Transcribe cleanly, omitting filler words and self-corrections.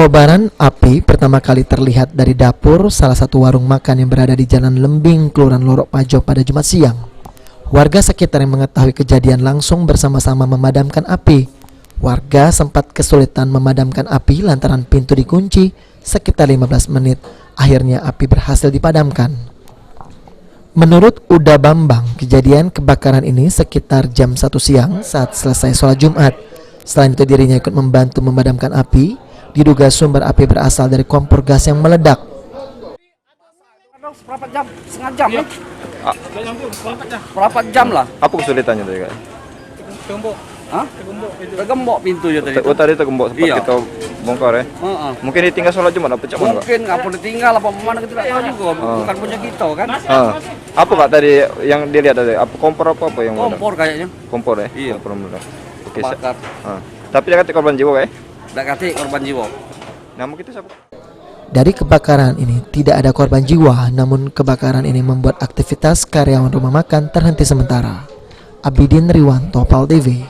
Kobaran api pertama kali terlihat dari dapur salah satu warung makan yang berada di Jalan Lembing, Kelurahan Lorok Pajo pada Jumat siang. Warga sekitar yang mengetahui kejadian langsung bersama-sama memadamkan api. Warga sempat kesulitan memadamkan api lantaran pintu dikunci sekitar 15 menit. Akhirnya api berhasil dipadamkan. Menurut Uda Bambang, kejadian kebakaran ini sekitar jam 1 siang saat selesai sholat Jumat. Selain itu dirinya ikut membantu memadamkan api. Diduga sumber api berasal dari kompor gas yang meledak. Berapa jam? Setengah jam ya? Berapa jam lah? Apa kesulitannya tadi kak? Tergembok. Hah? Tergembok pintunya tadi. Oh tadi tergembok sempat kita bongkar ya? Mungkin ditinggal sholat Jumat apa cak? Mungkin nggak perlu ditinggal apa mana kita tidak tahu juga. Bukan punya kita kan? Apa kak tadi yang dilihat tadi? Apa kompor apa yang kompor kayaknya. Kompor ya? Iya. Kompor meledak. Oke. Bakar. Tapi dia kata korban jiwa kayak? Tidak kata korban jiwa. Nama kita siapa? Dari kebakaran ini tidak ada korban jiwa, namun kebakaran ini membuat aktivitas karyawan rumah makan terhenti sementara. Abidin Riwanto, PAL TV.